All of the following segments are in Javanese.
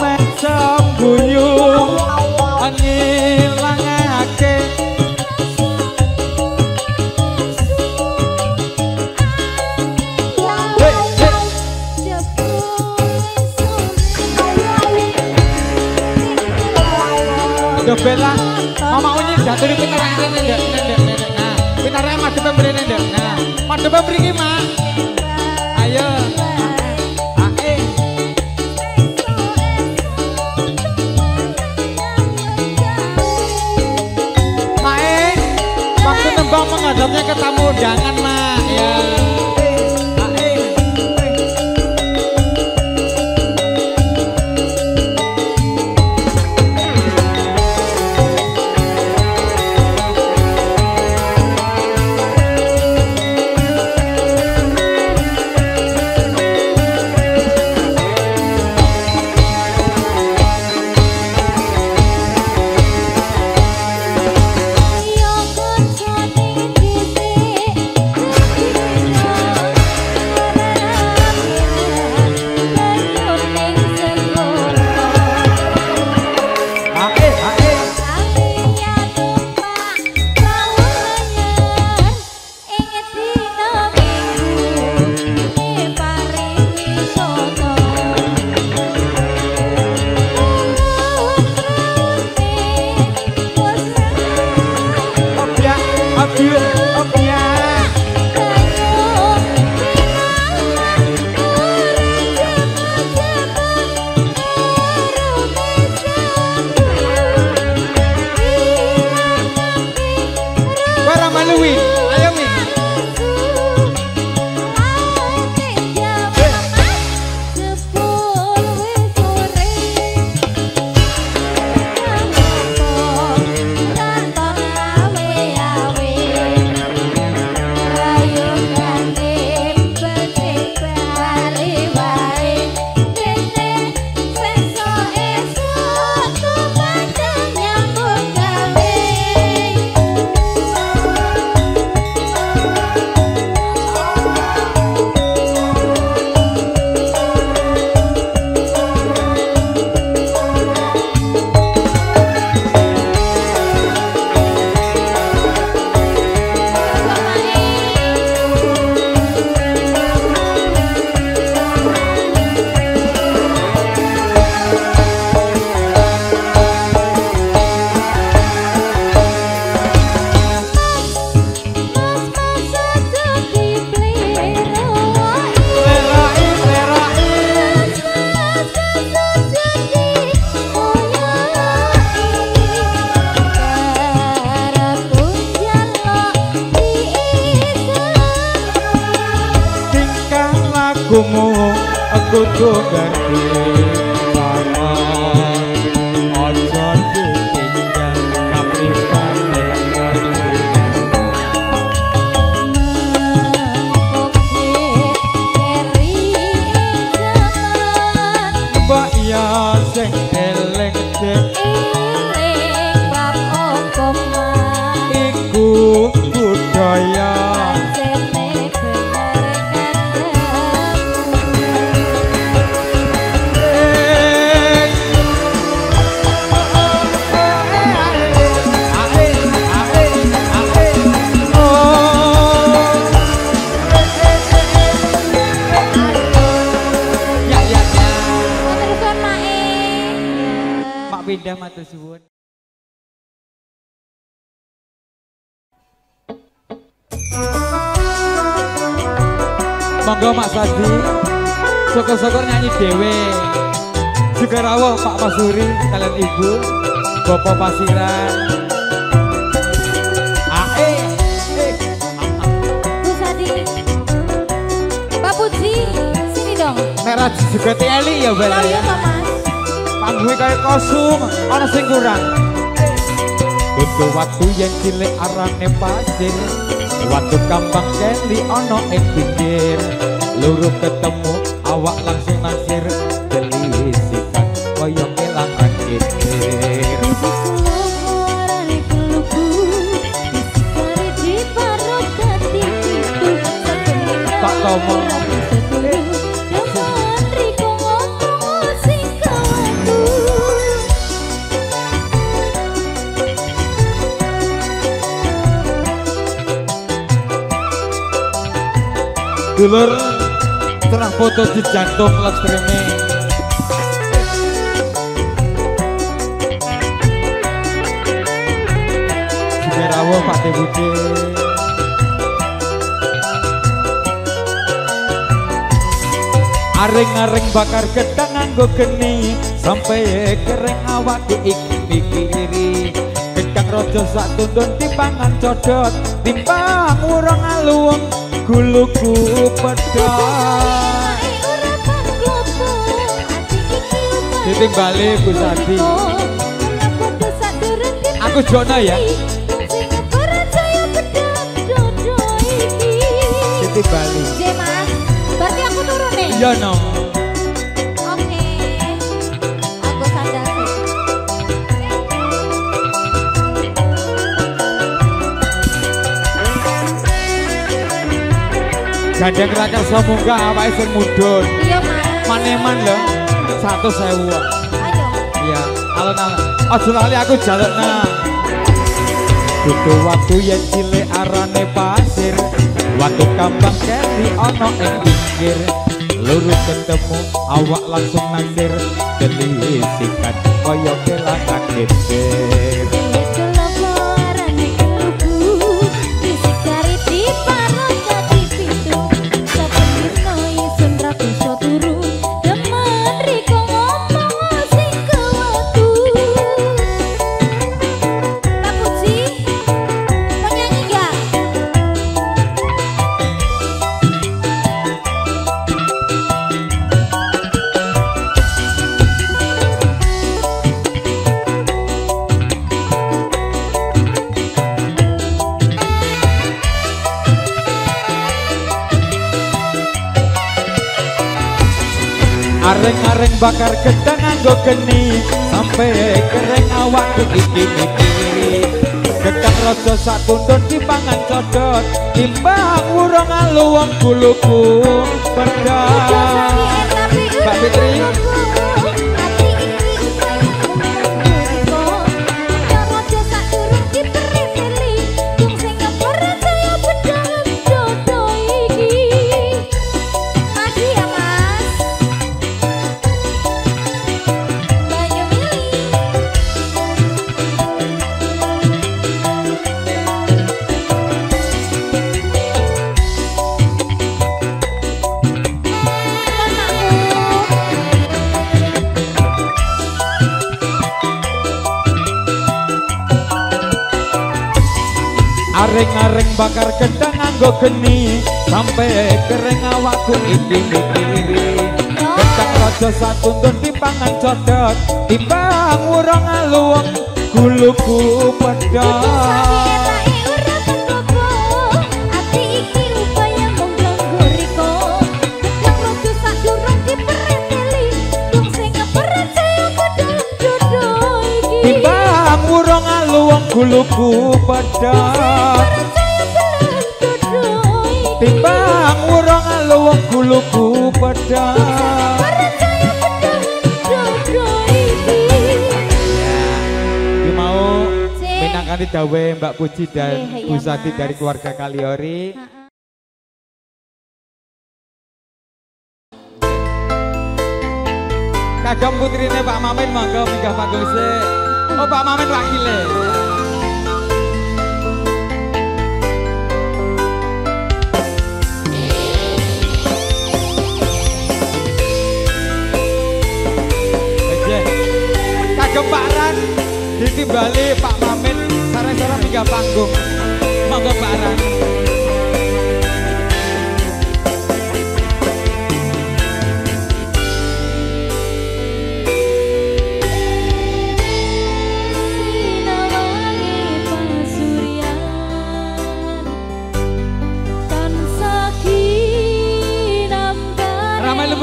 mek sembuyung ngilangake Bella, mama unyi jatuh di pintaranya nendek. Nah, pintaranya madep beri nendek. Nah, madep beri mak. Ayo. Ae. Mae, waktu nembang menghadapnya ke tamu undangan mak. Ya. Kudu ngerti sama ojo ditinggal kapripate ngerti mbak ya sing eling bab okoma iku budaya pindah matur suwun. Monggo Mak Sadi, syukur-syukur nyanyi dhewe. Juga rawuh Pak Masuri kalian Ibu, Bapak Pasiran. Bu Sadi, Pak Puji, sini dong. Merah juga Eli ya Bella ya. Panggungnya kayak kosong, ada sing kurang. Butuh waktu yang cilik arane pasir, waktu gampang keli ono ing pinggir. Luru ketemu awak langsung nasir, delisikan koyo kelangan kitir. Tak tomo Dulur telah foto di jantung live streaming. Jerawo Pak Debude. Aring-aring bakar gedang nganggo geni sampai kering awakku iki mikiri. Gedang rojo sak tundun dipangan codot timbang urang aluwung guluku pedot. Ditimbali Bu Sadi. Aku jono ya. Ditimbali. Mas, berarti aku turun nih? Iya no. Oke, aku sadar sih. Gandeng rakyat semoga awake sing mudhun. Iya Mas. Maneman lho. 100.000. Ayo. Iya, alon-alon. Aja lali aku jalukna. Butuh waktu yen cilik arane pasir. Waktu kambang keri ana ing pinggir. Lurus ketemu awak langsung naksir. Geli sikat kaya kelangan geger. Areng-areng bakar gedang nganggo geni sampai kering awakku iki mikiri. Gedang rojo sak tundun dipangan codot timbang urung aluwung guluku pedot. Mbak Fitri. Areng-areng bakar gedang nganggo geni sampai kering awakku iki mikiri. Gedang rojo sak tundun dipangan codot timbang urung aluwung guluku pedot. Timbang urung aluwung guluku pedot. Timbang urung aluwung guluku pedot. Iki mau minangkani dawe Mbak Puji dan Bu Sadi dari keluarga Kaliori. Kagem putrine Pak Mamen monggo minggah panggung sik. Oh Pak Mamen wakile. Kagem Pak Ran ditimbali Pak Mamen sareng-sareng minggah panggung. Monggo Pak Ran.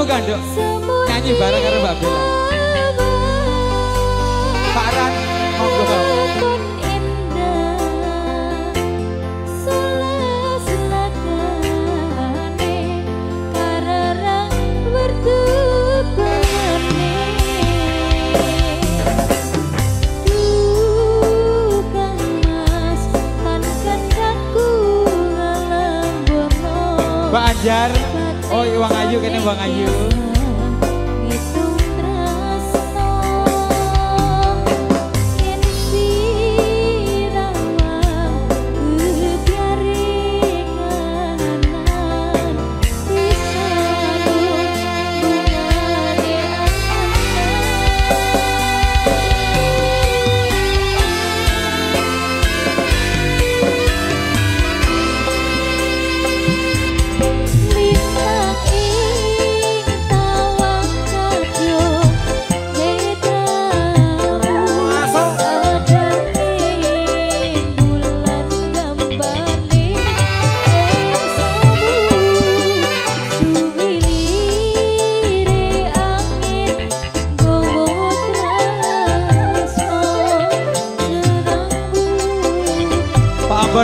Gandok nyanyi bareng karo Mbak Bella. Pak Ran monggo. Banjar. Oh, Wang Ayu kene Wang Ayu.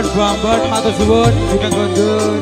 Bu Ambon, matur suwun, juga kondur.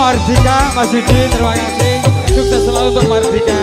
Mardika, Mas Yudi, terima kasih. Sukses selalu untuk Mardika.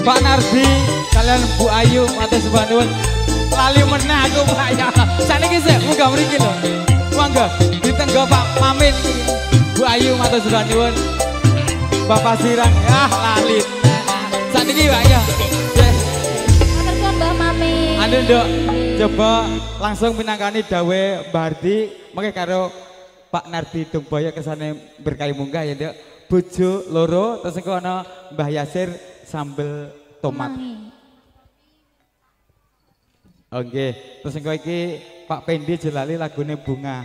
Pak Nardi, kalian Bu Ayu, matur suwun. Lali menah aku Pak ya. Saniki sik muga mriki lho. Monggo ditenggo Pak Mamin iki. Bu Ayu matur suwun. Bapak Siran, lali. Saniki Pak ya. Matur suwun Mbak Mamin. Anu Nduk, coba langsung pinangkani dawe Mbak Hardi mengke karo Pak Nardi Dumboyo kesane berkahi munggah ya Nduk. Bojo loro terus engko ana Mbah Yasir sambel tomat. Oke, terus engko iki Pak Pendi jelali lagune Bunga.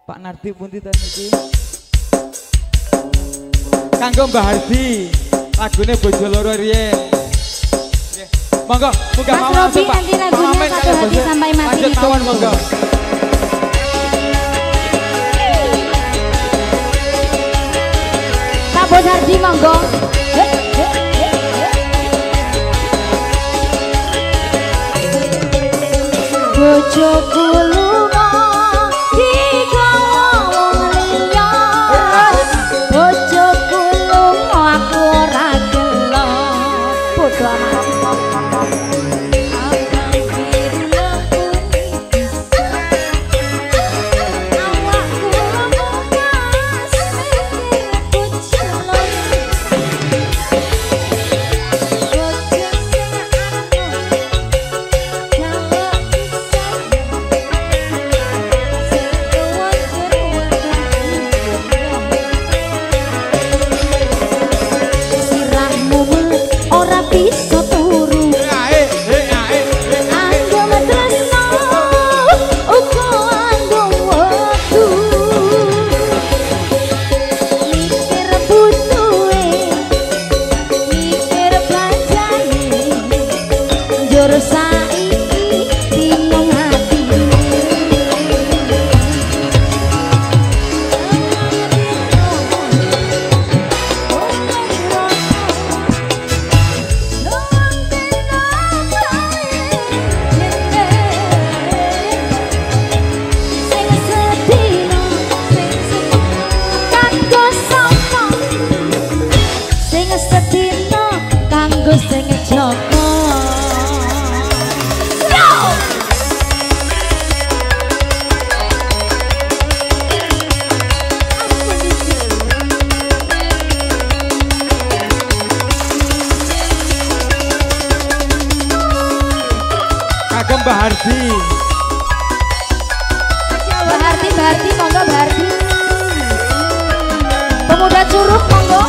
Pak Nardi pundi ta niki? Kanggo Mbah Hardi, lagune Bojo Loro riyen. Nggih. Monggo, muga mawon langsung Pak. Nanti lagunya Satu Hati Sampai Mati. Lanjut kawan monggo. Pak Bos Hardi monggo. Bojoku lunga digawa wong liya. Bojoku lunga aku ora gelo. Padha amat. kanggo sing jaga. Kagem Mbah Hardi. Mbah Hardi, monggo Mbah Hardi. Pemuda Curug monggo.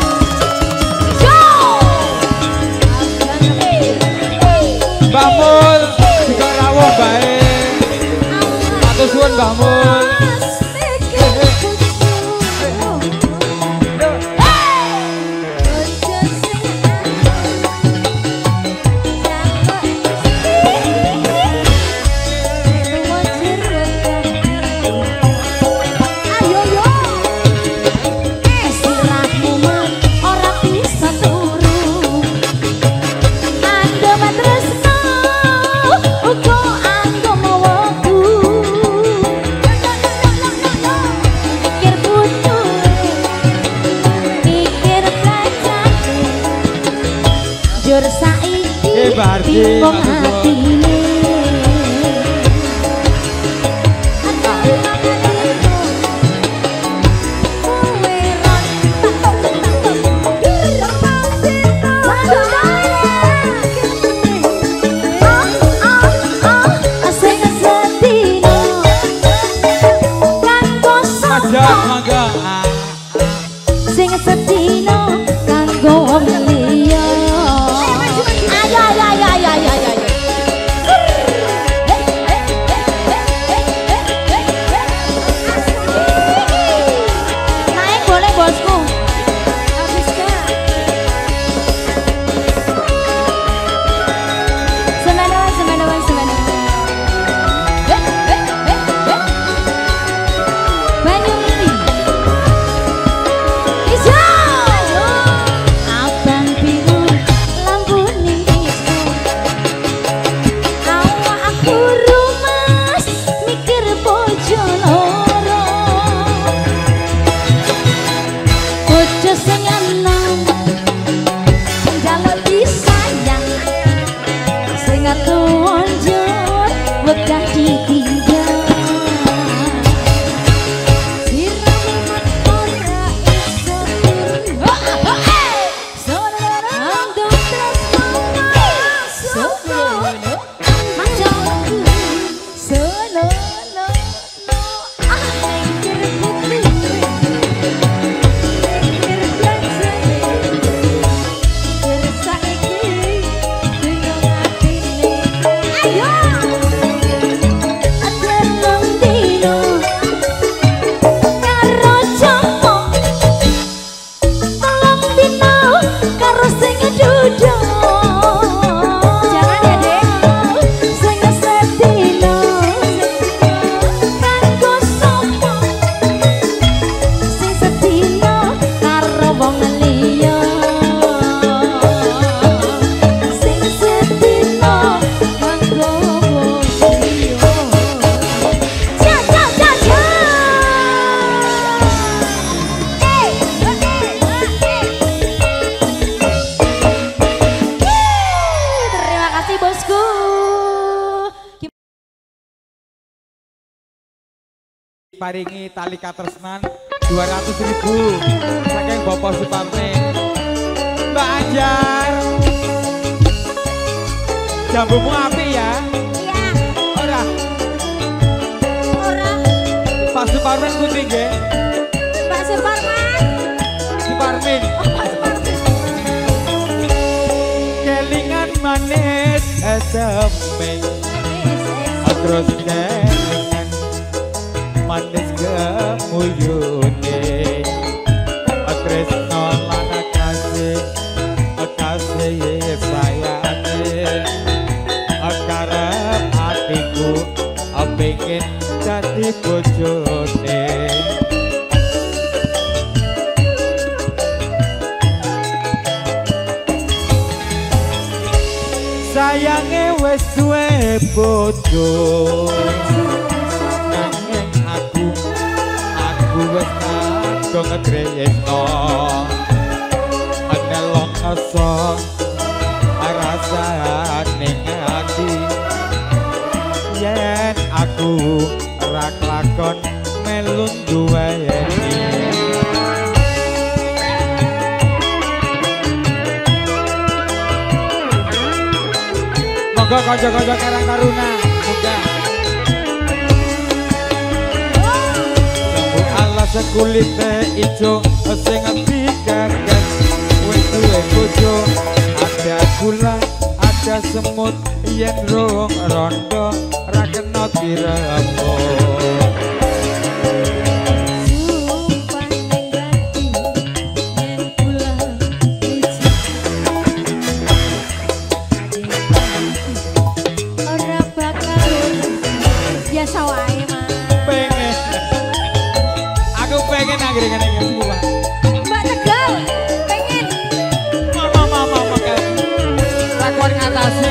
Mbak Mul, juga rawuh bae. Matur suwun Mbak Mul. Bingung atine sing sedina kanggo wong liya. Naik boleh bosku. Paringi tali katresnan 200.000 saking Bapak Suparne. Mbak Anjar, jambumu api ya? Iya. Ora. Pak Suparmen putih nggih. Pak Suparman. Suparmin. Kelingan manis esemeng. Terus kelingan manis kemuyune. Tresno lan kasih sayange. Karep atiku pengen dadi bojone. Sayange wis duwe bojo, nanging aku wis kadung tresno. Nelong asa rasane ati yen aku ora kelakon melu duweni monggo kanca-kanca Karang Taruna muga sekulite ijo sing digagas wis duwe bojo ada gula ada semut yen rong rondo ra kena dirembo ora bakal biasa wae mah pengen anggrek ngene semua. Mbak Tegal pengen. Mama kan. Takon ngatasi.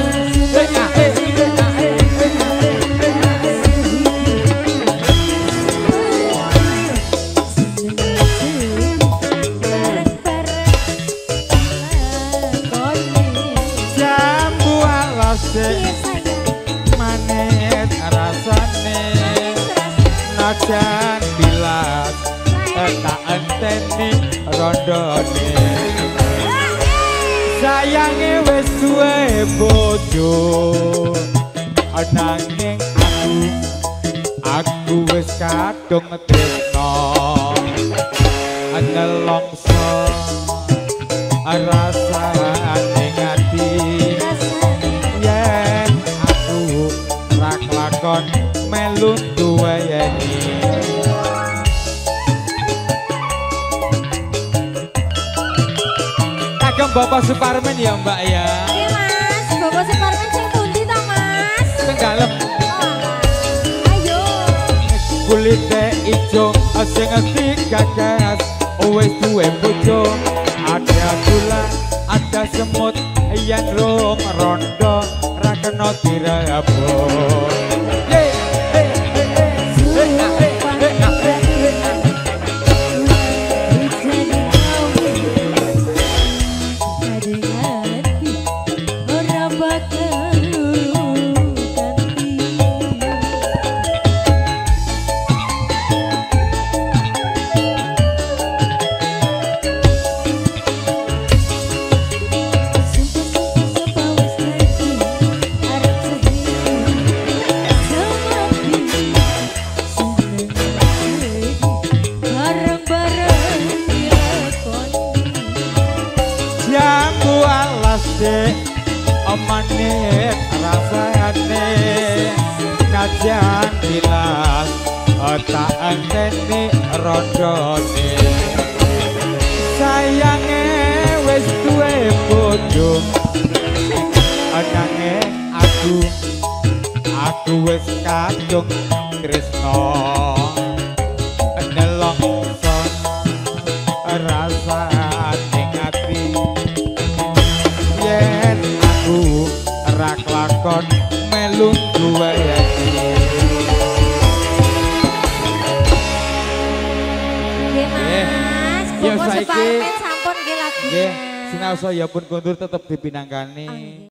Jambu alase manis rasane najan bilas tak enteni rondone sayange wis duwe bojo nanging aku wis kadung tresno nelongso rasane ati yen aku ra kelakon melu duweni Bapak Suparman ya Mbak ya. Iya Mas, Bapak Suparman sing pundi ta Mas? Sing dalem. Oh, ayo. Kulite ijo sing digagas wis duwe bojo. Ada gula, ada semut yen rong rondo ra kena direbo. Manis rasane najan bilas tak enteni rondone sayange wis duwe bojo nanging aku wis kadung tresno nelongso rasane ati yen aku ra kelakon melu duweni Nggih Mas, Bapak Suparman sampun nggih lagi. Nggih, sinaosa ya pun kondur tetep dipinangkani.